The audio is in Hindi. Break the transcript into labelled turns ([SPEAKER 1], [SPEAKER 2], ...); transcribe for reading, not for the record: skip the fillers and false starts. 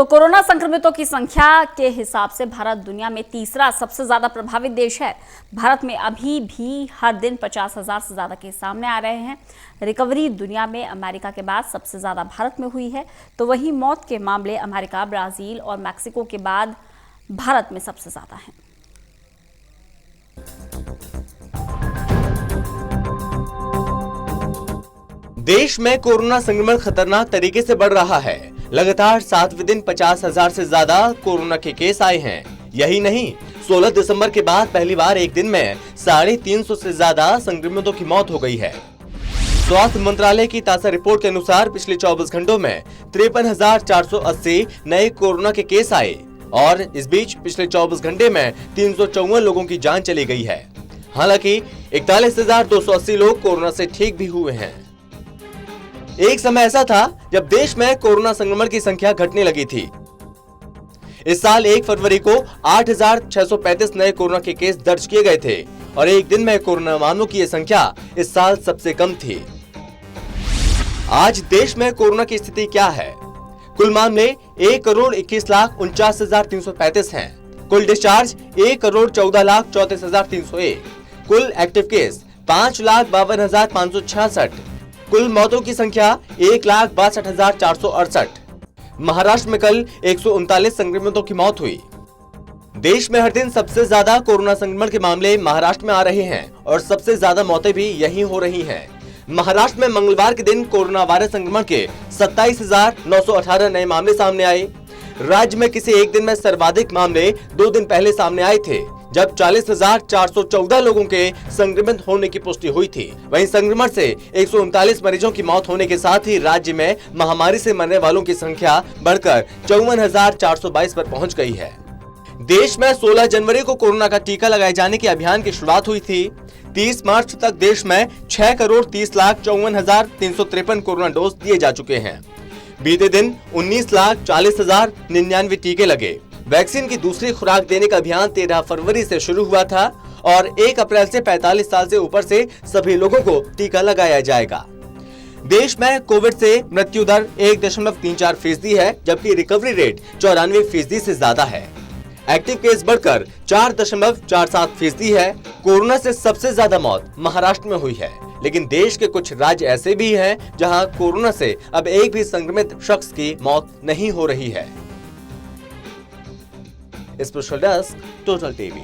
[SPEAKER 1] तो कोरोना संक्रमितों की संख्या के हिसाब से भारत दुनिया में तीसरा सबसे ज्यादा प्रभावित देश है। भारत में अभी भी हर दिन 50,000 से ज्यादा केस सामने आ रहे हैं। रिकवरी दुनिया में अमेरिका के बाद सबसे ज्यादा भारत में हुई है, तो वहीं मौत के मामले अमेरिका, ब्राजील और मैक्सिको के बाद भारत में सबसे ज्यादा हैं।
[SPEAKER 2] देश में कोरोना संक्रमण खतरनाक तरीके से बढ़ रहा है। लगातार 7वें दिन 50,000 से ज्यादा कोरोना के केस आए हैं। यही नहीं, 16 दिसंबर के बाद पहली बार एक दिन में 350 से ज्यादा संक्रमितों की मौत हो गई है। स्वास्थ्य मंत्रालय की ताजा रिपोर्ट के अनुसार पिछले 24 घंटों में 53,480 नए कोरोना के केस आए और इस बीच पिछले 24 घंटे में 354 लोगों की जान चली गई है। हालांकि 41,280 लोग कोरोना से ठीक भी हुए हैं। एक समय ऐसा था जब देश में कोरोना संक्रमण की संख्या घटने लगी थी। इस साल 1 फरवरी को 8,635 नए कोरोना के केस दर्ज किए गए थे और एक दिन में कोरोना मामलों की यह संख्या इस साल सबसे कम थी। आज देश में कोरोना की स्थिति क्या है? कुल मामले 1,21,49,335 हैं। कुल डिस्चार्ज 1,14,34,301। कुल एक्टिव केस 5,52,566। कुल मौतों की संख्या 1,62,468। महाराष्ट्र में कल 139 संक्रमितों की मौत हुई। देश में हर दिन सबसे ज्यादा कोरोना संक्रमण के मामले महाराष्ट्र में आ रहे हैं और सबसे ज्यादा मौतें भी यहीं हो रही हैं। महाराष्ट्र में मंगलवार के दिन कोरोना वायरस संक्रमण के 27,918 नए मामले सामने आए। राज्य में किसी एक दिन में सर्वाधिक मामले 2 दिन पहले सामने आए थे, जब 40,414 लोगों के संक्रमित होने की पुष्टि हुई थी। वहीं संक्रमण से 139 मरीजों की मौत होने के साथ ही राज्य में महामारी से मरने वालों की संख्या बढ़कर 54,422 पर पहुंच गई है। देश में 16 जनवरी को कोरोना का टीका लगाए जाने के अभियान की शुरुआत हुई थी। 30 मार्च तक देश में 6,30,54,353 कोरोना डोज दिए जा चुके हैं। बीते दिन 19,40,099 टीके लगे। वैक्सीन की दूसरी खुराक देने का अभियान 13 फरवरी से शुरू हुआ था और 1 अप्रैल से 45 साल से ऊपर से सभी लोगों को टीका लगाया जाएगा। देश में कोविड से मृत्यु दर 1.34% है, जबकि रिकवरी रेट 94% से ज्यादा है। एक्टिव केस बढ़कर 4.47% है। कोरोना से सबसे ज्यादा मौत महाराष्ट्र में हुई है, लेकिन देश के कुछ राज्य ऐसे भी हैं जहां कोरोना से अब एक भी संक्रमित शख्स की मौत नहीं हो रही है। Special desk, total TV.